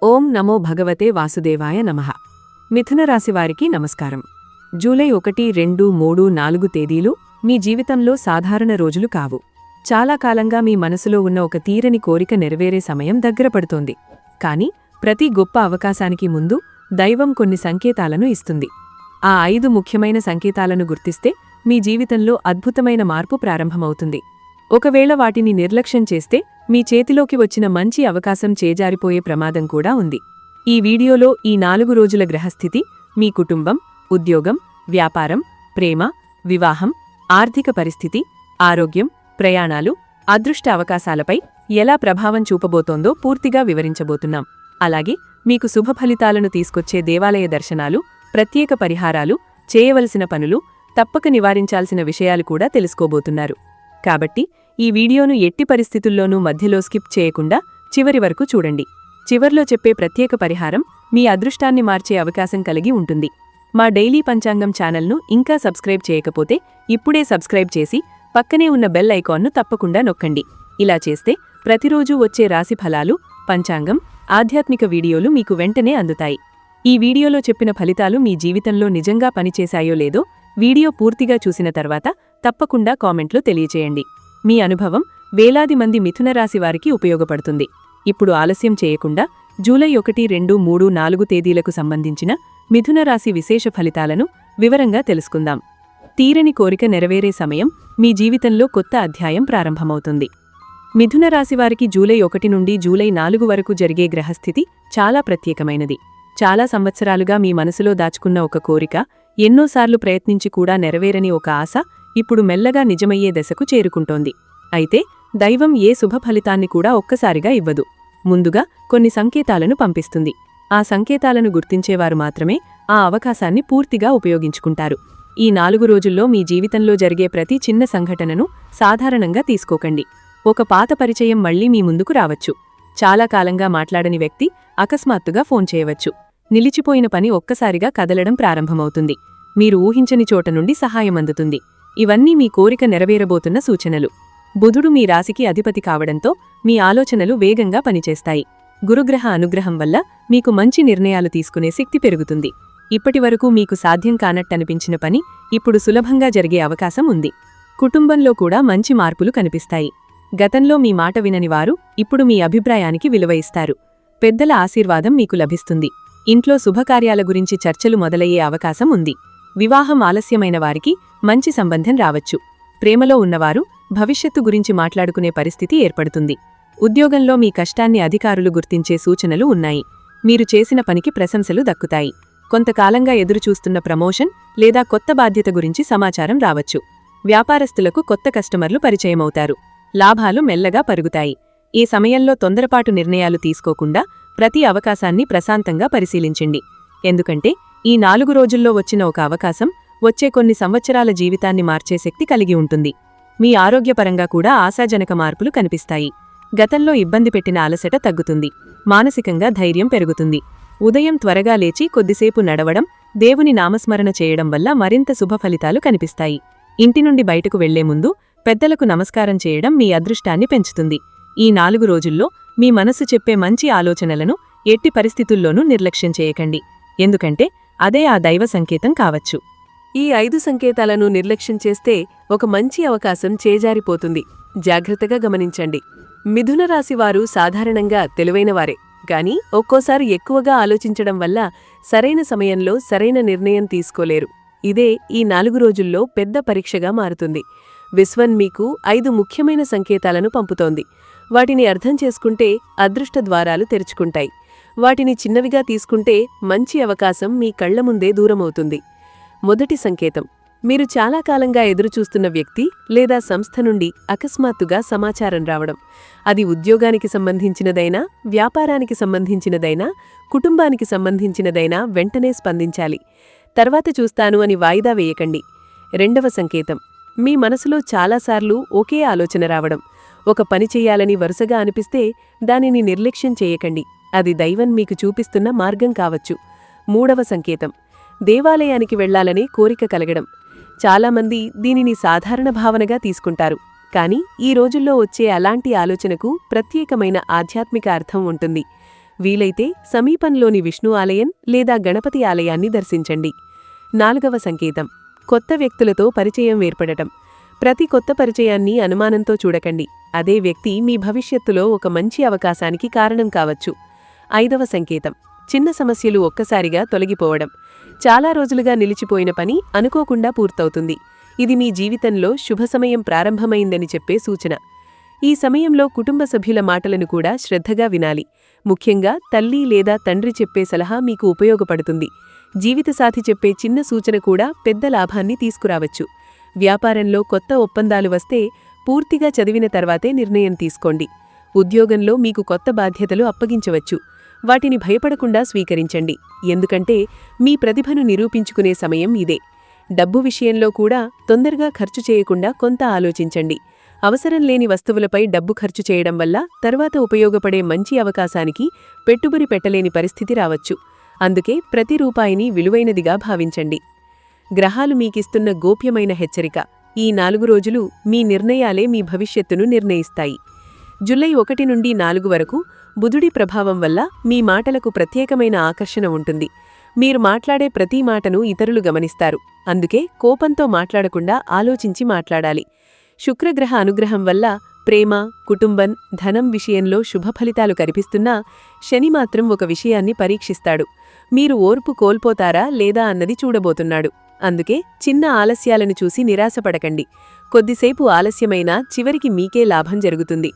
ఓం నమో భగవతే వాసుదేవాయ నమః. మిథున రాశివారికి నమస్కారం. జూలై 1, 2, 3, 4 తేదీలు మీ జీవితంలో సాధారణ రోజులు కావు. చాలా కాలంగా మీ మనసులో ఉన్న ఒక తీరని కోరిక నెరవేరే సమయం దగ్గరపడుతోంది. కాని ప్రతి గొప్ప అవకాశానికి ముందు దైవం కొన్ని సంకేతాలను ఇస్తుంది. ఆ 5 ముఖ్యమైన సంకేతాలను గుర్తిస్తే మీ జీవితంలో అద్భుతమైన మార్పు ప్రారంభమవుతుంది. ఒకవేళ వాటిని నిర్లక్ష్యం చేస్తే మీ చేతిలోకి వచ్చిన మంచి అవకాశం చేజారిపోయే ప్రమాదం కూడా ఉంది. ఈ వీడియోలో ఈ 4 రోజుల గ్రహస్థితి మీ కుటుంబం, ఉద్యోగం, వ్యాపారం, ప్రేమ, వివాహం, ఆర్థిక పరిస్థితి, ఆరోగ్యం, ప్రయాణాలు, అదృష్ట అవకాశాలపై ఎలా ప్రభావం చూపబోతోందో పూర్తిగా వివరించబోతున్నాం. అలాగే మీకు శుభ ఫలితాలను తీసుకొచ్చే దేవాలయ దర్శనాలు, ప్రత్యేక పరిహారాలు, చేయవలసిన పనులు, తప్పక నివారించాల్సిన విషయాలు కూడా తెలుసుకోబోతున్నారు. కాబట్టి ఈ వీడియోను ఎట్టి పరిస్థితుల్లోనూ మధ్యలో స్కిప్ చేయకుండా చివరి వరకు చూడండి. చివర్లో చెప్పే ప్రత్యేక పరిహారం మీ అదృష్టాన్ని మార్చే అవకాశం కలిగి ఉంటుంది. మా డైలీ పంచాంగం ఛానల్ను ఇంకా సబ్స్క్రైబ్ చేయకపోతే ఇప్పుడే సబ్స్క్రైబ్ చేసి పక్కనే ఉన్న బెల్ ఐకాన్ను తప్పకుండా నొక్కండి. ఇలా చేస్తే ప్రతిరోజూ వచ్చే రాశి ఫలాలు, పంచాంగం, ఆధ్యాత్మిక వీడియోలు మీకు వెంటనే అందుతాయి. ఈ వీడియోలో చెప్పిన ఫలితాలు మీ జీవితంలో నిజంగా పనిచేశాయో లేదో వీడియో పూర్తిగా చూసిన తర్వాత తప్పకుండా కామెంట్లో తెలియచేయండి. మీ అనుభవం వేలాది మంది మిథున రాశి వారికి ఉపయోగపడుతుంది. ఇప్పుడు ఆలస్యం చేయకుండా జూలై 1, 2, 3, 4 తేదీలకు సంబంధించిన మిథున రాశి విశేష ఫలితాలను వివరంగా తెలుసుకుందాం. తీరని కోరిక నెరవేరే సమయం మీ జీవితంలో కొత్త అధ్యాయం ప్రారంభమవుతుంది. మిథున రాశివారికి జూలై 1 నుండి జూలై 4 వరకు జరిగే గ్రహస్థితి చాలా ప్రత్యేకమైనది. చాలా సంవత్సరాలుగా మీ మనసులో దాచుకున్న ఒక కోరిక, ఎన్నోసార్లు ప్రయత్నించి కూడా నెరవేరని ఒక ఆశ ఇప్పుడు మెల్లగా నిజమయ్యే దశకు చేరుకుంటోంది. అయితే దైవం ఏ శుభ ఫలితాన్ని కూడా ఒక్కసారిగా ఇవ్వదు. ముందుగా కొన్ని సంకేతాలను పంపిస్తుంది. ఆ సంకేతాలను గుర్తించేవారు మాత్రమే ఆ అవకాశాన్ని పూర్తిగా ఉపయోగించుకుంటారు. ఈ 4 రోజుల్లో మీ జీవితంలో జరిగే ప్రతి చిన్న సంఘటనను సాధారణంగా తీసుకోకండి. ఒక పాత పరిచయం మళ్లీ మీ ముందుకు రావచ్చు. చాలా కాలంగా మాట్లాడని వ్యక్తి అకస్మాత్తుగా ఫోన్ చేయవచ్చు. నిలిచిపోయిన పని ఒక్కసారిగా కదలడం ప్రారంభమవుతుంది. మీరు ఊహించని చోట నుండి సహాయం అందుతుంది. ఇవన్నీ మీ కోరిక నెరవేరబోతున్న సూచనలు. బుధుడు మీ రాశికి అధిపతి కావడంతో మీ ఆలోచనలు వేగంగా పనిచేస్తాయి. గురుగ్రహ అనుగ్రహం వల్ల మీకు మంచి నిర్ణయాలు తీసుకునే శక్తి పెరుగుతుంది. ఇప్పటివరకు మీకు సాధ్యం కానట్టనిపించిన పని ఇప్పుడు సులభంగా జరిగే అవకాశం ఉంది. కుటుంబంలో కూడా మంచి మార్పులు కనిపిస్తాయి. గతంలో మీ మాట వినని వారు ఇప్పుడు మీ అభిప్రాయానికి విలువ ఇస్తారు. పెద్దల ఆశీర్వాదం మీకు లభిస్తుంది. ఇంట్లో శుభకార్యాల గురించి చర్చలు మొదలయ్యే అవకాశం ఉంది. వివాహం ఆలస్యమైన వారికి మంచి సంబంధం రావచ్చు. ప్రేమలో ఉన్నవారు భవిష్యత్తు గురించి మాట్లాడుకునే పరిస్థితి ఏర్పడుతుంది. ఉద్యోగంలో మీ కష్టాన్ని అధికారులు గుర్తించే సూచనలు ఉన్నాయి. మీరు చేసిన పనికి ప్రశంసలు దక్కుతాయి. కొంతకాలంగా ఎదురుచూస్తున్న ప్రమోషన్ లేదా కొత్త బాధ్యత గురించి సమాచారం రావచ్చు. వ్యాపారస్తులకు కొత్త కస్టమర్లు పరిచయమవుతారు. లాభాలు మెల్లగా పరుగుతాయి. ఈ సమయంలో తొందరపాటు నిర్ణయాలు తీసుకోకుండా ప్రతి అవకాశాన్ని ప్రశాంతంగా పరిశీలించండి. ఎందుకంటే ఈ 4 రోజుల్లో వచ్చిన ఒక అవకాశం వచ్చే కొన్ని సంవత్సరాల జీవితాన్ని మార్చే శక్తి కలిగి ఉంటుంది. మీ ఆరోగ్యపరంగా కూడా ఆశాజనక మార్పులు కనిపిస్తాయి. గతంలో ఇబ్బంది పెట్టిన అలసట తగ్గుతుంది. మానసికంగా ధైర్యం పెరుగుతుంది. ఉదయం త్వరగా లేచి కొద్దిసేపు నడవడం, దేవుని నామస్మరణ చేయడం వల్ల మరింత శుభ ఫలితాలు కనిపిస్తాయి. ఇంటి నుండి బయటకు వెళ్లే ముందు పెద్దలకు నమస్కారం చేయడం మీ అదృష్టాన్ని పెంచుతుంది. ఈ 4 రోజుల్లో మీ మనసు చెప్పే మంచి ఆలోచనలను ఎట్టి పరిస్థితుల్లోనూ నిర్లక్ష్యం చేయకండి. ఎందుకంటే అదే ఆ దైవ సంకేతం కావచ్చు. ఈ 5 సంకేతాలను నిర్లక్ష్యం చేస్తే ఒక మంచి అవకాశం చేజారిపోతుంది. జాగ్రత్తగా గమనించండి. మిథున రాశివారు సాధారణంగా తెలివైనవారే, గాని ఒక్కోసారి ఎక్కువగా ఆలోచించడం వల్ల సరైన సమయంలో సరైన నిర్ణయం తీసుకోలేరు. ఇదే ఈ 4 రోజుల్లో పెద్ద పరీక్షగా మారుతుంది. విశ్వం మీకు 5 ముఖ్యమైన సంకేతాలను పంపుతోంది. వాటిని అర్థం చేసుకుంటే అదృష్ట ద్వారాలు తెరుచుకుంటాయి. వాటిని చిన్నవిగా తీసుకుంటే మంచి అవకాశం మీ కళ్ల ముందే దూరమవుతుంది. మొదటి సంకేతం, మీరు చాలా కాలంగా ఎదురుచూస్తున్న వ్యక్తి లేదా సంస్థ నుండి అకస్మాత్తుగా సమాచారం రావడం. అది ఉద్యోగానికి సంబంధించినదైనా, వ్యాపారానికి సంబంధించినదైనా, కుటుంబానికి సంబంధించినదైనా వెంటనే స్పందించాలి. తర్వాత చూస్తాను అని వాయిదా వేయకండి. రెండవ సంకేతం, మీ మనసులో చాలాసార్లు ఒకే ఆలోచన రావడం. ఒక పని చెయ్యాలని వరుసగా అనిపిస్తే దానిని నిర్లక్ష్యం చేయకండి. అది దైవం మీకు చూపిస్తున్న మార్గం కావచ్చు. మూడవ సంకేతం, దేవాలయానికి వెళ్లాలనే కోరిక కలగడం. చాలామంది దీనిని సాధారణ భావనగా తీసుకుంటారు. కాని ఈ రోజుల్లో వచ్చే అలాంటి ఆలోచనకు ప్రత్యేకమైన ఆధ్యాత్మిక అర్థం ఉంటుంది. వీలైతే సమీపంలోని విష్ణు ఆలయం లేదా గణపతి ఆలయాన్ని దర్శించండి. 4వ సంకేతం కొత్త వ్యక్తులతో పరిచయం ఏర్పడటం. ప్రతి కొత్త పరిచయాన్ని అనుమానంతో చూడకండి. అదే వ్యక్తి మీ భవిష్యత్తులో ఒక మంచి అవకాశానికి కారణం కావచ్చు. 5వ సంకేతం చిన్న సమస్యలు ఒక్కసారిగా తొలగిపోవడం. చాలా రోజులుగా నిలిచిపోయిన పని అనుకోకుండా పూర్తవుతుంది. ఇది మీ జీవితంలో శుభ సమయం ప్రారంభమైందని చెప్పే సూచన. ఈ సమయంలో కుటుంబ సభ్యుల మాటలను కూడా శ్రద్ధగా వినాలి. ముఖ్యంగా తల్లి లేదా తండ్రి చెప్పే సలహా మీకు ఉపయోగపడుతుంది. జీవితసాథి చెప్పే చిన్న సూచన కూడా పెద్ద లాభాన్ని తీసుకురావచ్చు. వ్యాపారంలో కొత్త ఒప్పందాలు వస్తే పూర్తిగా చదివిన తర్వాతే నిర్ణయం తీసుకోండి. ఉద్యోగంలో మీకు కొత్త బాధ్యతలు అప్పగించవచ్చు. వాటిని భయపడకుండా స్వీకరించండి. ఎందుకంటే మీ ప్రతిభను నిరూపించుకునే సమయం ఇదే. డబ్బు విషయంలో కూడా తొందరగా ఖర్చు చేయకుండా కొంత ఆలోచించండి. అవసరం లేని వస్తువులపై డబ్బు ఖర్చు చేయడం వల్ల తర్వాత ఉపయోగపడే మంచి అవకాశానికి పెట్టుబడి పెట్టలేని పరిస్థితి రావచ్చు. అందుకే ప్రతి రూపాయిని విలువైనదిగా భావించండి. గ్రహాలు మీకిస్తున్న గోప్యమైన హెచ్చరిక. ఈ 4 రోజులు మీ నిర్ణయాలే మీ భవిష్యత్తును నిర్ణయిస్తాయి. జూలై 1 నుండి 4 వరకు బుధుడి ప్రభావం వల్ల మీ మాటలకు ప్రత్యేకమైన ఆకర్షణ ఉంటుంది. మీరు మాట్లాడే ప్రతి మాటను ఇతరులు గమనిస్తారు. అందుకే కోపంతో మాట్లాడకుండా ఆలోచించి మాట్లాడాలి. శుక్రగ్రహ అనుగ్రహం వల్ల ప్రేమ, కుటుంబం, ధనం విషయంలో శుభఫలితాలు కనిపిస్తున్నా శని మాత్రం ఒక విషయాన్ని పరీక్షిస్తాడు. మీరు ఓర్పు కోల్పోతారా లేదా అన్నది చూడబోతున్నాడు. అందుకే చిన్న ఆలస్యాలను చూసి నిరాశపడకండి. కొద్దిసేపు ఆలస్యమైనా చివరికి మీకే లాభం జరుగుతుంది.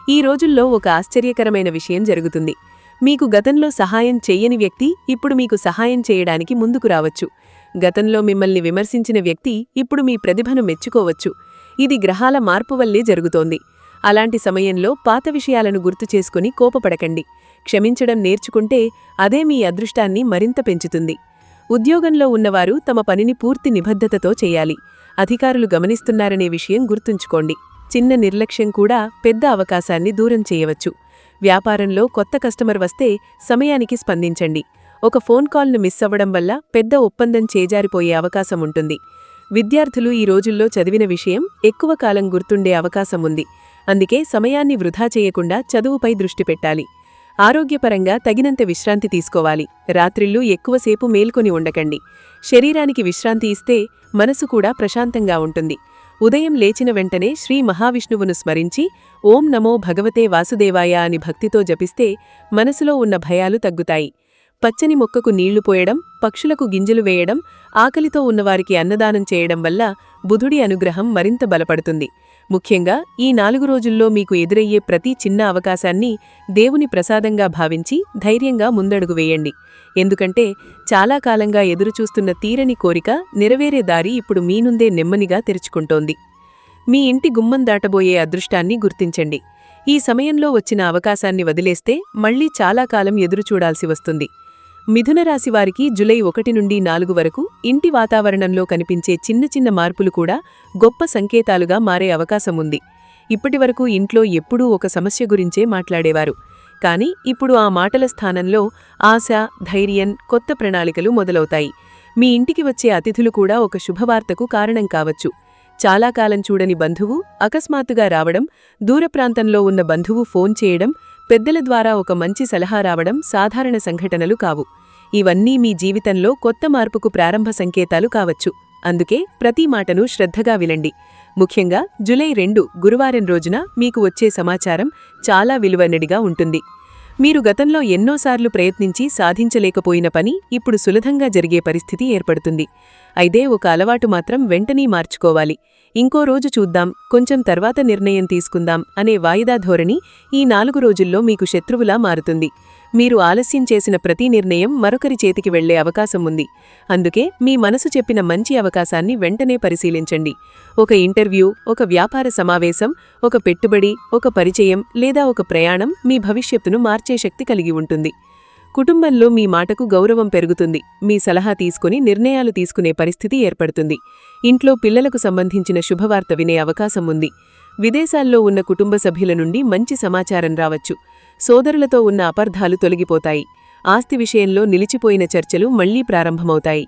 ఈ రోజుల్లో ఒక ఆశ్చర్యకరమైన విషయం జరుగుతుంది. మీకు గతంలో సహాయం చెయ్యని వ్యక్తి ఇప్పుడు మీకు సహాయం చేయడానికి ముందుకు రావచ్చు. గతంలో మిమ్మల్ని విమర్శించిన వ్యక్తి ఇప్పుడు మీ ప్రతిభను మెచ్చుకోవచ్చు. ఇది గ్రహాల మార్పు వల్లే జరుగుతోంది. అలాంటి సమయంలో పాత విషయాలను గుర్తు చేసుకుని కోపపడకండి. క్షమించడం నేర్చుకుంటే అదే మీ అదృష్టాన్ని మరింత పెంచుతుంది. ఉద్యోగంలో ఉన్నవారు తమ పనిని పూర్తి నిబద్ధతతో చేయాలి. అధికారులు గమనిస్తున్నారనే విషయం గుర్తుంచుకోండి. చిన్న నిర్లక్ష్యం కూడా పెద్ద అవకాశాన్ని దూరం చేయవచ్చు. వ్యాపారంలో కొత్త కస్టమర్ వస్తే సమయానికి స్పందించండి. ఒక ఫోన్ కాల్ను మిస్ అవ్వడం వల్ల పెద్ద ఒప్పందం చేజారిపోయే అవకాశం ఉంటుంది. విద్యార్థులు ఈ రోజుల్లో చదివిన విషయం ఎక్కువ కాలం గుర్తుండే అవకాశం ఉంది. అందుకే సమయాన్ని వృధా చేయకుండా చదువుపై దృష్టి పెట్టాలి. ఆరోగ్యపరంగా తగినంత విశ్రాంతి తీసుకోవాలి. రాత్రిళ్ళు ఎక్కువసేపు మేల్కొని ఉండకండి. శరీరానికి విశ్రాంతి ఇస్తే మనసు కూడా ప్రశాంతంగా ఉంటుంది. ఉదయం లేచిన వెంటనే శ్రీ మహావిష్ణువును స్మరించి ఓం నమో భగవతే వాసుదేవాయ అని భక్తితో జపిస్తే మనసులో ఉన్న భయాలు తగ్గుతాయి. పచ్చని మొక్కకు నీళ్లు పోయడం, పక్షులకు గింజలు వేయడం, ఆకలితో ఉన్నవారికి అన్నదానం చేయడం వల్ల బుధుడి అనుగ్రహం మరింత బలపడుతుంది. ముఖ్యంగా ఈ 4 రోజుల్లో మీకు ఎదురయ్యే ప్రతి చిన్న అవకాశాన్ని దేవుని ప్రసాదంగా భావించి ధైర్యంగా ముందడుగు వేయండి. ఎందుకంటే చాలా కాలంగా ఎదురుచూస్తున్న తీరని కోరిక నెరవేరే దారి ఇప్పుడు మీ నుండే నెమ్మదిగా తెరుచుకుంటోంది. మీ ఇంటి గుమ్మం దాటబోయే అదృష్టాన్ని గుర్తించండి. ఈ సమయంలో వచ్చిన అవకాశాన్ని వదిలేస్తే మళ్లీ చాలా కాలం ఎదురుచూడాల్సి వస్తుంది. మిథున రాశివారికి జూలై 1 నుండి 4 వరకు ఇంటి వాతావరణంలో కనిపించే చిన్న చిన్న మార్పులు కూడా గొప్ప సంకేతాలుగా మారే అవకాశం ఉంది. ఇప్పటివరకు ఇంట్లో ఎప్పుడూ ఒక సమస్య గురించే మాట్లాడేవారు. కానీ ఇప్పుడు ఆ మాటల స్థానంలో ఆశ, ధైర్యం, కొత్త ప్రణాళికలు మొదలవుతాయి. మీ ఇంటికి వచ్చే అతిథులు కూడా ఒక శుభవార్తకు కారణం కావచ్చు. చాలా కాలం చూడని బంధువు అకస్మాత్తుగా రావడం, దూర ప్రాంతంలో ఉన్న బంధువు ఫోన్ చేయడం, పెద్దల ద్వారా ఒక మంచి సలహా రావడం సాధారణ సంఘటనలు కావు. ఇవన్నీ మీ జీవితంలో కొత్త మార్పుకు ప్రారంభ సంకేతాలు కావచ్చు. అందుకే ప్రతి మాటను శ్రద్ధగా వినండి. ముఖ్యంగా జూలై 2 గురువారం రోజున మీకు వచ్చే సమాచారం చాలా విలువైనదిగా ఉంటుంది. మీరు గతంలో ఎన్నోసార్లు ప్రయత్నించి సాధించలేకపోయిన పని ఇప్పుడు సులభంగా జరిగే పరిస్థితి ఏర్పడుతుంది. అయితే ఒక అలవాటు మాత్రం వెంటనే మార్చుకోవాలి. ఇంకో రోజు చూద్దాం, కొంచెం తర్వాత నిర్ణయం తీసుకుందాం అనే వాయిదా ధోరణి ఈ 4 రోజుల్లో మీకు శత్రువులా మారుతుంది. మీరు ఆలస్యం చేసిన ప్రతి నిర్ణయం మరొకరి చేతికి వెళ్లే అవకాశం ఉంది. అందుకే మీ మనసు చెప్పిన మంచి అవకాశాన్ని వెంటనే పరిశీలించండి. ఒక ఇంటర్వ్యూ, ఒక వ్యాపార సమావేశం, ఒక పెట్టుబడి, ఒక పరిచయం లేదా ఒక ప్రయాణం మీ భవిష్యత్తును మార్చే శక్తి కలిగి ఉంటుంది. కుటుంబంలో మీ మాటకు గౌరవం పెరుగుతుంది. మీ సలహా తీసుకుని నిర్ణయాలు తీసుకునే పరిస్థితి ఏర్పడుతుంది. ఇంట్లో పిల్లలకు సంబంధించిన శుభవార్త వినే అవకాశం ఉంది. విదేశాల్లో ఉన్న కుటుంబ సభ్యుల నుండి మంచి సమాచారం రావచ్చు. సోదరులతో ఉన్న అపార్థాలు తొలగిపోతాయి. ఆస్తి విషయంలో నిలిచిపోయిన చర్చలు మళ్లీ ప్రారంభమవుతాయి.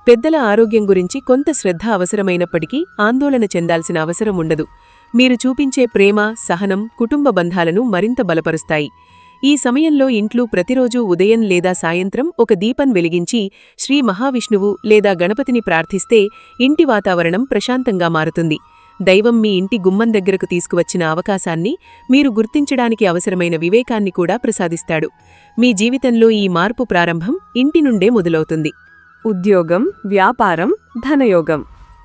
పెద్దల ఆరోగ్యం గురించి కొంత శ్రద్ధ అవసరమైనప్పటికీ ఆందోళన చెందాల్సిన అవసరం ఉండదు. మీరు చూపించే ప్రేమ, సహనం కుటుంబ బంధాలను మరింత బలపరుస్తాయి. ఈ సమయంలో ఇంట్లో ప్రతిరోజూ ఉదయం లేదా సాయంత్రం ఒక దీపం వెలిగించి శ్రీ మహావిష్ణువు లేదా గణపతిని ప్రార్థిస్తే ఇంటి వాతావరణం ప్రశాంతంగా మారుతుంది. దైవం మీ ఇంటి గుమ్మం దగ్గరకు తీసుకువచ్చిన అవకాశాన్ని, మీరు గుర్తించడానికి అవసరమైన వివేకాన్ని కూడా ప్రసాదిస్తాడు. మీ జీవితంలో ఈ మార్పు ప్రారంభం ఇంటి నుండే మొదలవుతుంది. ఉద్యోగం, వ్యాపారం, ధనయోగం.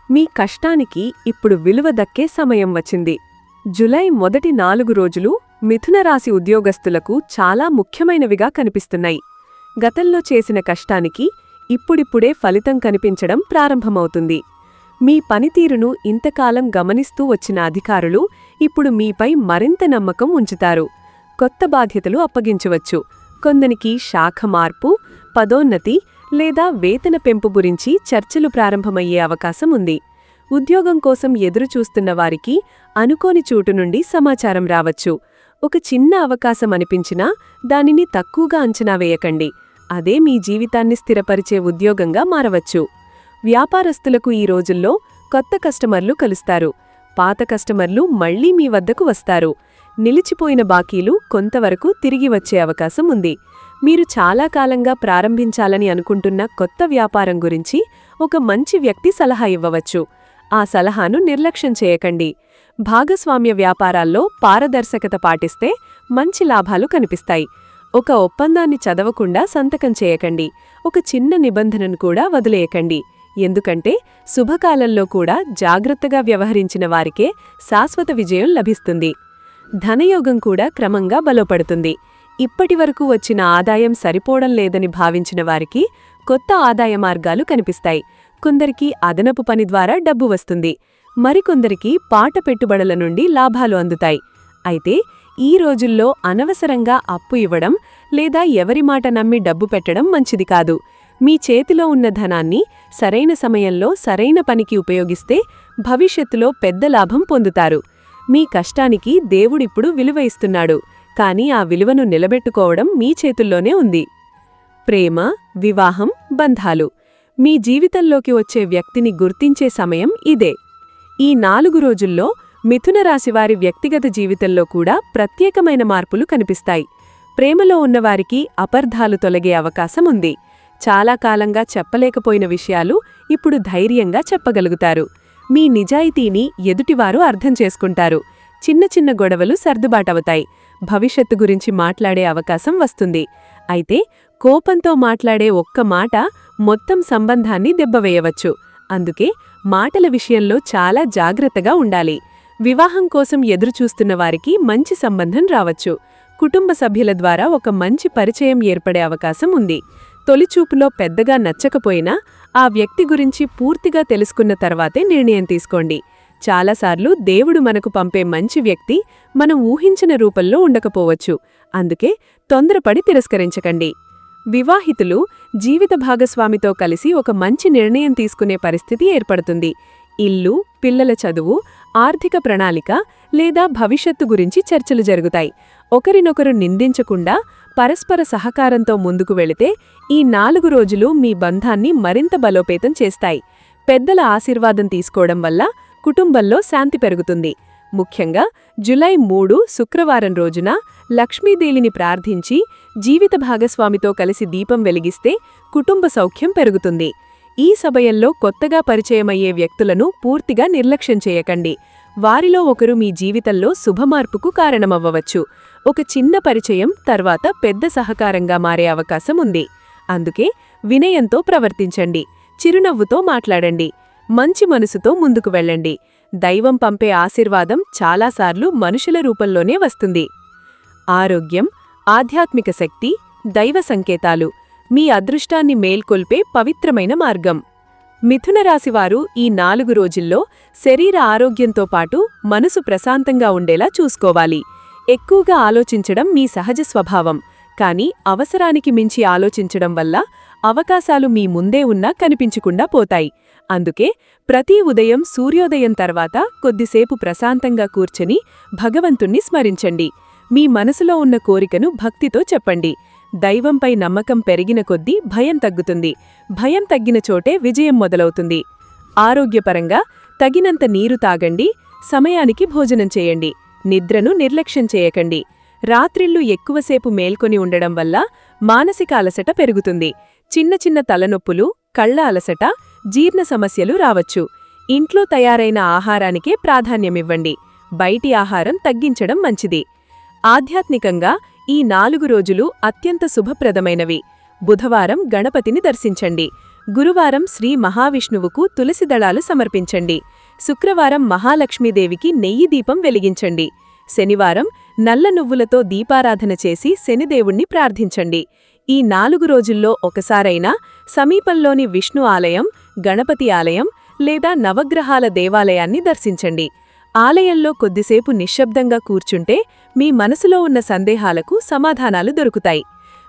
మీ కష్టానికి ఇప్పుడు విలువ దక్కే సమయం వచ్చింది. జులై మొదటి 4 రోజులు మిథునరాశి ఉద్యోగస్తులకు చాలా ముఖ్యమైనవిగా కనిపిస్తున్నాయి. గతంలో చేసిన కష్టానికి ఇప్పుడిప్పుడే ఫలితం కనిపించడం ప్రారంభమవుతుంది. మీ పనితీరును ఇంతకాలం గమనిస్తూ వచ్చిన అధికారులు ఇప్పుడు మీపై మరింత నమ్మకం ఉంచుతారు. కొత్త బాధ్యతలు అప్పగించవచ్చు. కొందరికి శాఖ మార్పు, పదోన్నతి లేదా వేతన పెంపు గురించి చర్చలు ప్రారంభమయ్యే అవకాశం ఉంది. ఉద్యోగం కోసం ఎదురుచూస్తున్న వారికి అనుకోని చోటు నుండి సమాచారం రావచ్చు. ఒక చిన్న అవకాశం అనిపించినా దానిని తక్కువగా అంచనా వేయకండి. అదే మీ జీవితాన్ని స్థిరపరిచే ఉద్యోగంగా మారవచ్చు. వ్యాపారస్తులకు ఈ రోజుల్లో కొత్త కస్టమర్లు కలుస్తారు. పాత కస్టమర్లు మళ్లీ మీ వద్దకు వస్తారు. నిలిచిపోయిన బాకీలు కొంతవరకు తిరిగి వచ్చే అవకాశం ఉంది. మీరు చాలా కాలంగా ప్రారంభించాలని అనుకుంటున్న కొత్త వ్యాపారం గురించి ఒక మంచి వ్యక్తి సలహా ఇవ్వవచ్చు. ఆ సలహాను నిర్లక్ష్యం చేయకండి. భాగస్వామ్య వ్యాపారాల్లో పారదర్శకత పాటిస్తే మంచి లాభాలు కనిపిస్తాయి. ఒక ఒప్పందాన్ని చదవకుండా సంతకం చేయకండి. ఒక చిన్న నిబంధనను కూడా వదిలేయకండి. ఎందుకంటే శుభకాలంలో కూడా జాగ్రత్తగా వ్యవహరించిన వారికే శాశ్వత విజయం లభిస్తుంది. ధనయోగం కూడా క్రమంగా బలపడుతుంది. ఇప్పటివరకు వచ్చిన ఆదాయం సరిపోవడం లేదని భావించిన వారికి కొత్త ఆదాయ మార్గాలు కనిపిస్తాయి. కొందరికి అదనపు పని ద్వారా డబ్బు వస్తుంది. మరికొందరికి పాట పెట్టుబడుల నుండి లాభాలు అందుతాయి. అయితే ఈ రోజుల్లో అనవసరంగా అప్పు ఇవ్వడం లేదా ఎవరి మాట నమ్మి డబ్బు పెట్టడం మంచిది కాదు. మీ చేతిలో ఉన్న ధనాన్ని సరైన సమయంలో సరైన పనికి ఉపయోగిస్తే భవిష్యత్తులో పెద్ద లాభం పొందుతారు. మీ కష్టానికి దేవుడిప్పుడు విలువ ఇస్తున్నాడు. కానీ ఆ విలువను నిలబెట్టుకోవడం మీ చేతుల్లోనే ఉంది. ప్రేమ, వివాహం, బంధాలు. మీ జీవితంలోకి వచ్చే వ్యక్తిని గుర్తించే సమయం ఇదే. ఈ 4 రోజుల్లో మిథునరాశివారి వ్యక్తిగత జీవితంలో కూడా ప్రత్యేకమైన మార్పులు కనిపిస్తాయి. ప్రేమలో ఉన్నవారికి అపార్థాలు తొలగే అవకాశం ఉంది. చాలా కాలంగా చెప్పలేకపోయిన విషయాలు ఇప్పుడు ధైర్యంగా చెప్పగలుగుతారు. మీ నిజాయితీని ఎదుటివారు అర్థం చేసుకుంటారు. చిన్న చిన్న గొడవలు సర్దుబాటవుతాయి. భవిష్యత్తు గురించి మాట్లాడే అవకాశం వస్తుంది. అయితే కోపంతో మాట్లాడే ఒక్క మాట మొత్తం సంబంధాన్ని దెబ్బవేయవచ్చు. అందుకే మాటల విషయంలో చాలా జాగ్రత్తగా ఉండాలి. వివాహం కోసం ఎదురుచూస్తున్న వారికి మంచి సంబంధం రావచ్చు. కుటుంబ సభ్యుల ద్వారా ఒక మంచి పరిచయం ఏర్పడే అవకాశం ఉంది. తొలిచూపులో పెద్దగా నచ్చకపోయినా ఆ వ్యక్తి గురించి పూర్తిగా తెలుసుకున్న తర్వాతే నిర్ణయం తీసుకోండి. చాలాసార్లు దేవుడు మనకు పంపే మంచి వ్యక్తి మనం ఊహించిన రూపంలో ఉండకపోవచ్చు. అందుకే తొందరపడి తిరస్కరించకండి. వివాహితులు జీవిత భాగస్వామితో కలిసి ఒక మంచి నిర్ణయం తీసుకునే పరిస్థితి ఏర్పడుతుంది. ఇల్లు, పిల్లల చదువు, ఆర్థిక ప్రణాళిక లేదా భవిష్యత్తు గురించి చర్చలు జరుగుతాయి. ఒకరినొకరు నిందించకుండా పరస్పర సహకారంతో ముందుకు వెళితే ఈ 4 రోజులు మీ బంధాన్ని మరింత బలోపేతం చేస్తాయి. పెద్దల ఆశీర్వాదం తీసుకోవడం వల్ల కుటుంబంలో శాంతి పెరుగుతుంది. ముఖ్యంగా జులై 3 శుక్రవారం రోజున లక్ష్మీదేవిని ప్రార్థించి జీవిత భాగస్వామితో కలిసి దీపం వెలిగిస్తే కుటుంబ సౌఖ్యం పెరుగుతుంది. ఈ సమయంలో కొత్తగా పరిచయమయ్యే వ్యక్తులను పూర్తిగా నిర్లక్ష్యం చేయకండి. వారిలో ఒకరు మీ జీవితంలో శుభమార్పుకు కారణమవ్వవచ్చు. ఒక చిన్న పరిచయం తర్వాత పెద్ద సహకారంగా మారే అవకాశం ఉంది. అందుకే వినయంతో ప్రవర్తించండి. చిరునవ్వుతో మాట్లాడండి. మంచి మనసుతో ముందుకు వెళ్ళండి. దైవం పంపే ఆశీర్వాదం చాలాసార్లు మనుషుల రూపంలోనే వస్తుంది. ఆరోగ్యం, ఆధ్యాత్మిక శక్తి, దైవ సంకేతాలు మీ అదృష్టాన్ని మేల్కొల్పే పవిత్రమైన మార్గం. మిథునరాశివారు ఈ 4 రోజుల్లో శరీర ఆరోగ్యంతో పాటు మనసు ప్రశాంతంగా ఉండేలా చూసుకోవాలి. ఎక్కువగా ఆలోచించడం మీ సహజ స్వభావం. కానీ అవసరానికి మించి ఆలోచించడం వల్ల అవకాశాలు మీ ముందే ఉన్నా కనిపించకుండా పోతాయి. అందుకే ప్రతి ఉదయం సూర్యోదయం తర్వాత కొద్దిసేపు ప్రశాంతంగా కూర్చొని భగవంతుణ్ణి స్మరించండి. మీ మనసులో ఉన్న కోరికను భక్తితో చెప్పండి. దైవంపై నమ్మకం పెరిగిన కొద్దీ భయం తగ్గుతుంది. భయం తగ్గిన చోటే విజయం మొదలవుతుంది. ఆరోగ్యపరంగా తగినంత నీరు తాగండి. సమయానికి భోజనం చేయండి. నిద్రను నిర్లక్ష్యం చేయకండి. రాత్రిళ్లు ఎక్కువసేపు మేల్కొని ఉండడం వల్ల మానసిక అలసట పెరుగుతుంది. చిన్న చిన్న తలనొప్పులు, కళ్ల అలసట, జీర్ణ సమస్యలు రావచ్చు. ఇంట్లో తయారైన ఆహారానికే ప్రాధాన్యమివ్వండి. బయటి ఆహారం తగ్గించడం మంచిది. ఆధ్యాత్మికంగా ఈ 4 రోజులు అత్యంత శుభప్రదమైనవి. బుధవారం గణపతిని దర్శించండి. గురువారం శ్రీ మహావిష్ణువుకు తులసి దళాలు సమర్పించండి. శుక్రవారం మహాలక్ష్మీదేవికి నెయ్యి దీపం వెలిగించండి. శనివారం నల్ల నువ్వులతో దీపారాధన చేసి శనిదేవుణ్ణి ప్రార్థించండి. ఈ 4 రోజుల్లో ఒకసారైనా సమీపంలోని విష్ణు ఆలయం, గణపతి ఆలయం లేదా నవగ్రహాల దేవాలయాన్ని దర్శించండి. ఆలయంలో కొద్దిసేపు నిశ్శబ్దంగా కూర్చుంటే మీ మనసులో ఉన్న సందేహాలకు సమాధానాలు దొరుకుతాయి.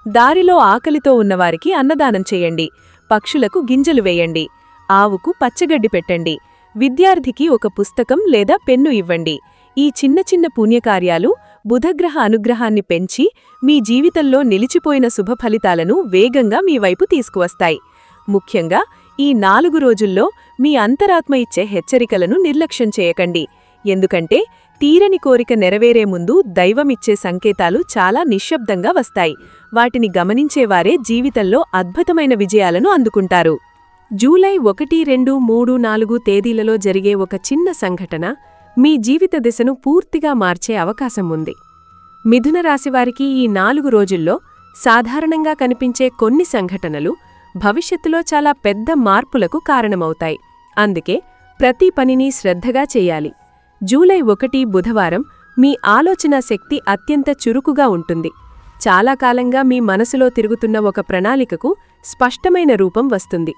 దారిలో ఆకలితో ఉన్నవారికి అన్నదానం చేయండి. పక్షులకు గింజలు వేయండి. ఆవుకు పచ్చగడ్డి పెట్టండి. విద్యార్థికి ఒక పుస్తకం లేదా పెన్ను ఇవ్వండి. ఈ చిన్న చిన్న పుణ్యకార్యాలు బుధగ్రహ అనుగ్రహాన్ని పెంచి మీ జీవితంలో నిలిచిపోయిన శుభ ఫలితాలను వేగంగా మీ వైపు తీసుకువస్తాయి. ముఖ్యంగా ఈ 4 రోజుల్లో మీ అంతరాత్మ ఇచ్చే హెచ్చరికలను నిర్లక్ష్యం చేయకండి. ఎందుకంటే తీరని కోరిక నెరవేరే ముందు దైవమిచ్చే సంకేతాలు చాలా నిశ్శబ్దంగా వస్తాయి. వాటిని గమనించేవారే జీవితంలో అద్భుతమైన విజయాలను అందుకుంటారు. జూలై 1, 2, 3, 4 తేదీలలో జరిగే ఒక చిన్న సంఘటన మీ జీవిత దిశను పూర్తిగా మార్చే అవకాశం ఉంది. మిథున రాశివారికి ఈ 4 రోజుల్లో సాధారణంగా కనిపించే కొన్ని సంఘటనలు భవిష్యత్తులో చాలా పెద్ద మార్పులకు కారణమవుతాయి. అందుకే ప్రతి పనిని శ్రద్ధగా చెయ్యాలి. జూలై 1 బుధవారం మీ ఆలోచనా శక్తి అత్యంత చురుకుగా ఉంటుంది. చాలా కాలంగా మీ మనసులో తిరుగుతున్న ఒక ప్రణాళికకు స్పష్టమైన రూపం వస్తుంది.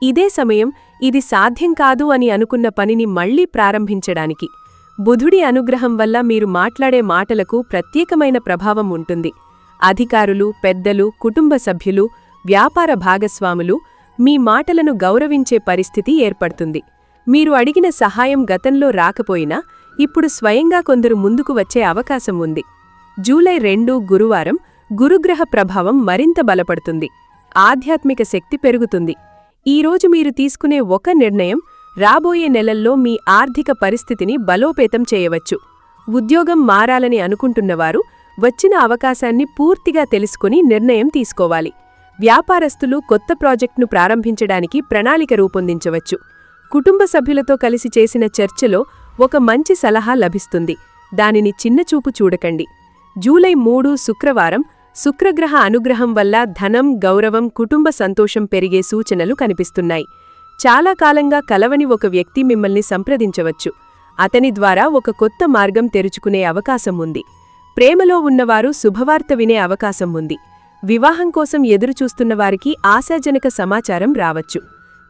ఇదే సమయం ఇది సాధ్యం కాదు అని అనుకున్న పనిని మళ్లీ ప్రారంభించడానికి. బుధుడి అనుగ్రహం వల్ల మీరు మాట్లాడే మాటలకు ప్రత్యేకమైన ప్రభావం ఉంటుంది. అధికారులు, పెద్దలు, కుటుంబ సభ్యులు, వ్యాపార భాగస్వాములు మీ మాటలను గౌరవించే పరిస్థితి ఏర్పడుతుంది. మీరు అడిగిన సహాయం గతంలో రాకపోయినా ఇప్పుడు స్వయంగా కొందరు ముందుకు వచ్చే అవకాశం ఉంది. జూలై 2 గురువారం గురుగ్రహ ప్రభావం మరింత బలపడుతుంది. ఆధ్యాత్మిక శక్తి పెరుగుతుంది. ఈరోజు మీరు తీసుకునే ఒక నిర్ణయం రాబోయే నెలల్లో మీ ఆర్థిక పరిస్థితిని బలోపేతం చేయవచ్చు. ఉద్యోగం మారాలని అనుకుంటున్నవారు వచ్చిన అవకాశాన్ని పూర్తిగా తెలుసుకుని నిర్ణయం తీసుకోవాలి. వ్యాపారస్తులు కొత్త ప్రాజెక్టును ప్రారంభించడానికి ప్రణాళిక రూపొందించవచ్చు. కుటుంబ సభ్యులతో కలిసి చేసిన చర్చలో ఒక మంచి సలహా లభిస్తుంది. దానిని చిన్నచూపు చూడకండి. జూలై 3 శుక్రవారం శుక్రగ్రహ అనుగ్రహం వల్ల ధనం, గౌరవం, కుటుంబ సంతోషం పెరిగే సూచనలు కనిపిస్తున్నాయి. చాలా కాలంగా కలవని ఒక వ్యక్తి మిమ్మల్ని సంప్రదించవచ్చు. అతని ద్వారా ఒక కొత్త మార్గం తెరుచుకునే అవకాశం ఉంది. ప్రేమలో ఉన్నవారు శుభవార్త వినే అవకాశం ఉంది. వివాహం కోసం ఎదురుచూస్తున్నవారికి ఆశాజనక సమాచారం రావచ్చు.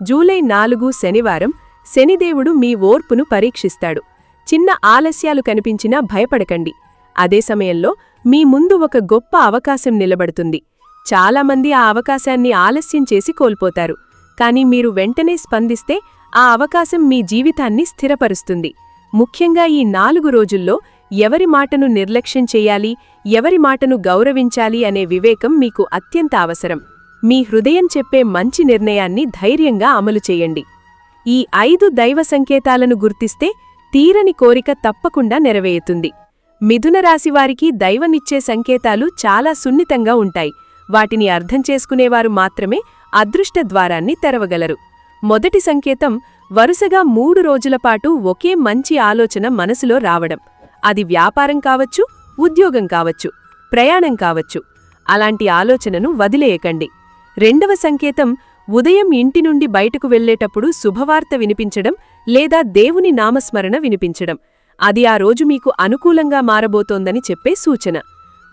జూలై 4 శనివారం శనిదేవుడు మీ ఓర్పును పరీక్షిస్తాడు. చిన్న ఆలస్యాలు కనిపించినా భయపడకండి. అదే సమయంలో మీ ముందు ఒక గొప్ప అవకాశం నిలబడుతుంది. చాలామంది ఆ అవకాశాన్ని ఆలస్యం చేసి కోల్పోతారు. కానీ మీరు వెంటనే స్పందిస్తే ఆ అవకాశం మీ జీవితాన్ని స్థిరపరుస్తుంది. ముఖ్యంగా ఈ 4 రోజుల్లో ఎవరి మాటను నిర్లక్ష్యం చేయాలి, ఎవరి మాటను గౌరవించాలి అనే వివేకం మీకు అత్యంత అవసరం. మీ హృదయం చెప్పే మంచి నిర్ణయాన్ని ధైర్యంగా అమలు చేయండి. ఈ 5 దైవ సంకేతాలను గుర్తిస్తే తీరని కోరిక తప్పకుండా నెరవేరుతుంది. మిథున రాశివారికి దైవమిచ్చే సంకేతాలు చాలా సున్నితంగా ఉంటాయి. వాటిని అర్థం చేసుకునేవారు మాత్రమే అదృష్ట ద్వారాన్ని తెరవగలరు. మొదటి సంకేతం వరుసగా 3 రోజులపాటు ఒకే మంచి ఆలోచన మనసులో రావడం. అది వ్యాపారం కావచ్చు, ఉద్యోగం కావచ్చు, ప్రయాణం కావచ్చు. అలాంటి ఆలోచనను వదిలేయకండి. రెండవ సంకేతం ఉదయం ఇంటి నుండి బయటకు వెళ్లేటప్పుడు శుభవార్త వినిపించడం లేదా దేవుని నామస్మరణ వినిపించడం. అది ఆ రోజు మీకు అనుకూలంగా మారబోతోందని చెప్పే సూచన.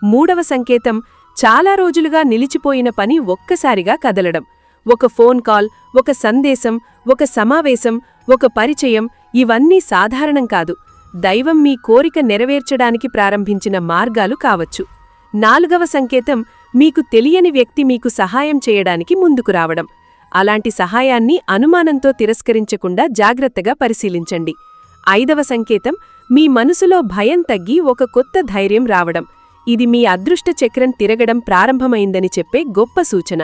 మూడవ సంకేతం చాలా రోజులుగా నిలిచిపోయిన పని ఒక్కసారిగా కదలడం. ఒక ఫోన్ కాల్, ఒక సందేశం, ఒక సమావేశం, ఒక పరిచయం, ఇవన్నీ సాధారణం కాదు. దైవం మీ కోరిక నెరవేర్చడానికి ప్రారంభించిన మార్గాలు కావచ్చు. నాలుగవ సంకేతం మీకు తెలియని వ్యక్తి మీకు సహాయం చేయడానికి ముందుకు రావడం. అలాంటి సహాయాన్ని అనుమానంతో తిరస్కరించకుండా జాగ్రత్తగా పరిశీలించండి. ఐదవ సంకేతం మీ మనసులో భయం తగ్గి ఒక కొత్త ధైర్యం రావడం. ఇది మీ అదృష్ట చక్రం తిరగడం ప్రారంభమైందని చెప్పే గొప్ప సూచన.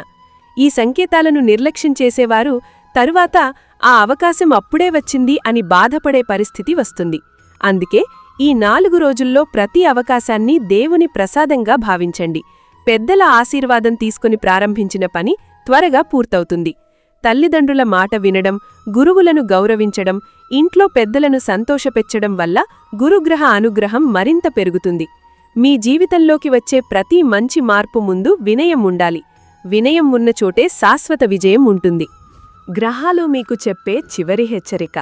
ఈ సంకేతాలను నిర్లక్ష్యం చేసేవారు తరువాత ఆ అవకాశం అప్పుడే వచ్చింది అని బాధపడే పరిస్థితి వస్తుంది. అందుకే ఈ 4 రోజుల్లో ప్రతి అవకాశాన్ని దేవుని ప్రసాదంగా భావించండి. పెద్దల ఆశీర్వాదం తీసుకుని ప్రారంభించిన పని త్వరగా పూర్తవుతుంది. తల్లిదండ్రుల మాట వినడం, గురువులను గౌరవించడం, ఇంట్లో పెద్దలను సంతోషపెచ్చడం వల్ల గురుగ్రహ అనుగ్రహం మరింత పెరుగుతుంది. మీ జీవితంలోకి వచ్చే ప్రతి మంచి మార్పు ముందు వినయం ఉండాలి. వినయం ఉన్న చోటే శాశ్వత విజయం ఉంటుంది. గ్రహాలు మీకు చెప్పే చివరి హెచ్చరిక: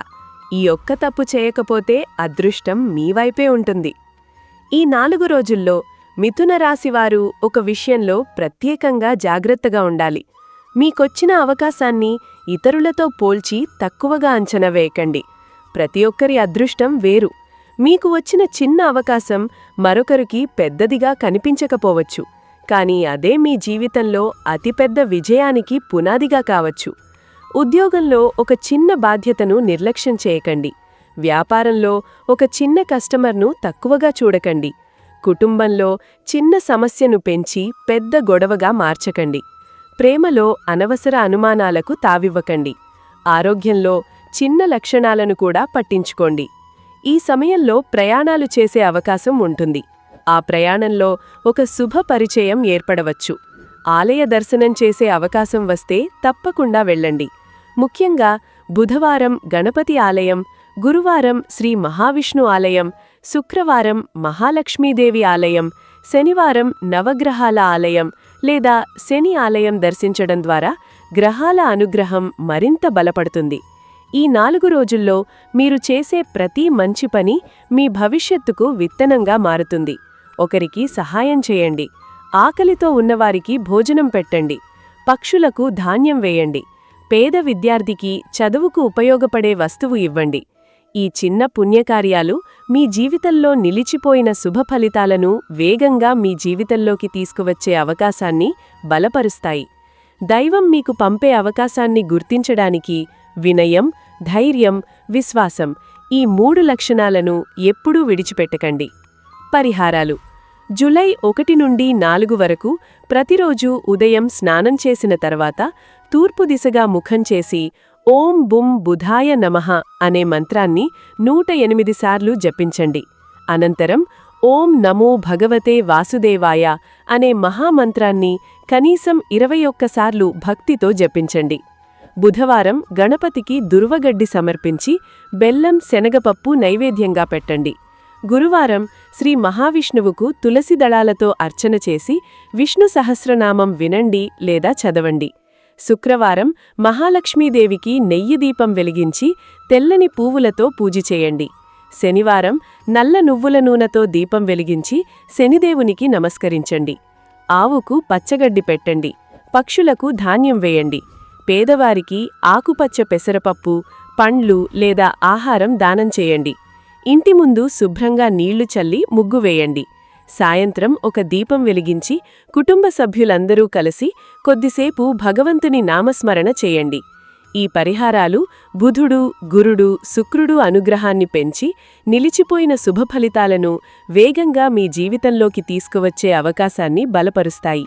ఈ ఒక్క తప్పు చేయకపోతే అదృష్టం మీ వైపే ఉంటుంది. ఈ 4 రోజుల్లో మిథున రాశివారు ఒక విషయంలో ప్రత్యేకంగా జాగ్రత్తగా ఉండాలి. మీకొచ్చిన అవకాశాన్ని ఇతరులతో పోల్చి తక్కువగా అంచనా వేయకండి. ప్రతి ఒక్కరి అదృష్టం వేరు. మీకు వచ్చిన చిన్న అవకాశం మరొకరికి పెద్దదిగా కనిపించకపోవచ్చు, కానీ అదే మీ జీవితంలో అతిపెద్ద విజయానికి పునాదిగా కావచ్చు. ఉద్యోగంలో ఒక చిన్న బాధ్యతను నిర్లక్ష్యం చేయకండి. వ్యాపారంలో ఒక చిన్న కస్టమర్ను తక్కువగా చూడకండి. కుటుంబంలో చిన్న సమస్యను పెంచి పెద్ద గొడవగా మార్చకండి. ప్రేమలో అనవసర అనుమానాలకు తావివ్వకండి. ఆరోగ్యంలో చిన్న లక్షణాలను కూడా పట్టించుకోండి. ఈ సమయంలో ప్రయాణాలు చేసే అవకాశం ఉంటుంది. ఆ ప్రయాణంలో ఒక శుభ పరిచయం ఏర్పడవచ్చు. ఆలయ దర్శనం చేసే అవకాశం వస్తే తప్పకుండా వెళ్ళండి. ముఖ్యంగా బుధవారం గణపతి ఆలయం, గురువారం శ్రీ మహావిష్ణు ఆలయం, శుక్రవారం మహాలక్ష్మీదేవి ఆలయం, శనివారం నవగ్రహాల ఆలయం లేదా శని ఆలయం దర్శించడం ద్వారా గ్రహాల అనుగ్రహం మరింత బలపడుతుంది. ఈ 4 రోజుల్లో మీరు చేసే ప్రతి మంచి పని మీ భవిష్యత్తుకు విత్తనంగా మారుతుంది. ఒకరికి సహాయం చేయండి. ఆకలితో ఉన్నవారికి భోజనం పెట్టండి. పక్షులకు ధాన్యం వేయండి. పేద విద్యార్థికి చదువుకు ఉపయోగపడే వస్తువు ఇవ్వండి. ఈ చిన్న పుణ్యకార్యాలు మీ జీవితంలో నిలిచిపోయిన శుభ ఫలితాలను వేగంగా మీ జీవితంలోకి తీసుకువచ్చే అవకాశాన్ని బలపరుస్తాయి. దైవం మీకు పంపే అవకాశాన్ని గుర్తించడానికి వినయం, ధైర్యం, విశ్వాసం, ఈ 3 లక్షణాలను ఎప్పుడూ విడిచిపెట్టకండి. పరిహారాలు: జూలై 1 నుండి 4 వరకు ప్రతిరోజూ ఉదయం స్నానం చేసిన తర్వాత తూర్పు దిశగా ముఖం చేసి ఓం బుం బుధాయ నమః అనే మంత్రాన్ని 108 సార్లు జపించండి. అనంతరం ఓం నమో భగవతే వాసుదేవాయ అనే మహామంత్రాన్ని కనీసం 21 సార్లు భక్తితో జపించండి. బుధవారం గణపతికి దుర్వగడ్డి సమర్పించి బెల్లం, శనగపప్పు నైవేద్యంగా పెట్టండి. గురువారం శ్రీ మహావిష్ణువుకు తులసి దళాలతో అర్చన చేసి విష్ణు సహస్రనామం వినండి లేదా చదవండి. శుక్రవారం మహాలక్ష్మీదేవికి నెయ్యి దీపం వెలిగించి తెల్లని పువ్వులతో పూజ చేయండి. శనివారం నల్ల నువ్వుల నూనెతో దీపం వెలిగించి శనిదేవునికి నమస్కరించండి. ఆవుకు పచ్చగడ్డి పెట్టండి. పక్షులకు ధాన్యం వేయండి. పేదవారికి ఆకుపచ్చ పెసరపప్పు, పండ్లు లేదా ఆహారం దానం చేయండి. ఇంటి ముందు శుభ్రంగా నీళ్లు చల్లి ముగ్గు వేయండి. సాయంత్రం ఒక దీపం వెలిగించి కుటుంబ సభ్యులందరూ కలిసి కొద్దిసేపు భగవంతుని నామస్మరణ చేయండి. ఈ పరిహారాలు బుధుడు, గురుడు, శుక్రుడు అనుగ్రహాన్ని పెంచి నిలిచిపోయిన శుభ ఫలితాలను వేగంగా మీ జీవితంలోకి తీసుకువచ్చే అవకాశాన్ని బలపరుస్తాయి.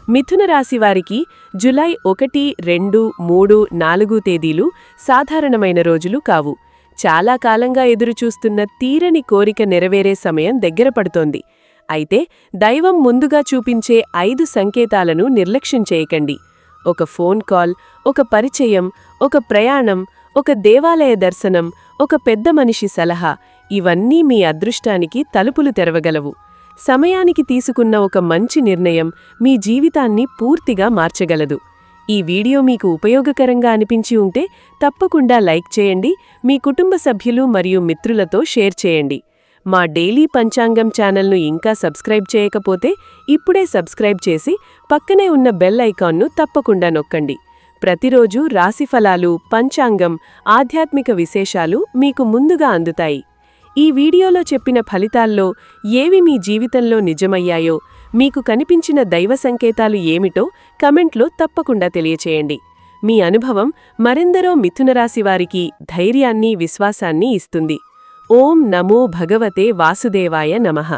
మిథున రాశివారికి జూలై 1, 2, 3, 4 తేదీలు సాధారణమైన రోజులు కావు. చాలా కాలంగా ఎదురుచూస్తున్న తీరని కోరిక నెరవేరే సమయం దగ్గర పడుతోంది. అయితే దైవం ముందుగా చూపించే 5 సంకేతాలను నిర్లక్ష్యం చేయకండి. ఒక ఫోన్ కాల్, ఒక పరిచయం, ఒక ప్రయాణం, ఒక దేవాలయ దర్శనం, ఒక పెద్ద మనిషి సలహా, ఇవన్నీ మీ అదృష్టానికి తలుపులు తెరవగలవు. సమయానికి తీసుకున్న ఒక మంచి నిర్ణయం మీ జీవితాన్ని పూర్తిగా మార్చగలదు. ఈ వీడియో మీకు ఉపయోగకరంగా అనిపించి ఉంటే తప్పకుండా లైక్ చేయండి. మీ కుటుంబ సభ్యులు మరియు మిత్రులతో షేర్ చేయండి. మా డైలీ పంచాంగం ఛానల్ను ఇంకా సబ్స్క్రైబ్ చేయకపోతే ఇప్పుడే సబ్స్క్రైబ్ చేసి పక్కనే ఉన్న బెల్ ఐకాన్ను తప్పకుండా నొక్కండి. ప్రతిరోజు రాశిఫలాలు, పంచాంగం, ఆధ్యాత్మిక విశేషాలు మీకు ముందుగా అందుతాయి. ఈ వీడియోలో చెప్పిన ఫలితాల్లో ఏవి మీ జీవితంలో నిజమయ్యాయో, మీకు కనిపించిన దైవ సంకేతాలు ఏమిటో కమెంట్లో తప్పకుండా తెలియచేయండి. మీ అనుభవం మరెందరో మిథునరాశివారికి ధైర్యాన్ని, విశ్వాసాన్ని ఇస్తుంది. ఓం నమో భగవతే వాసుదేవాయ నమః.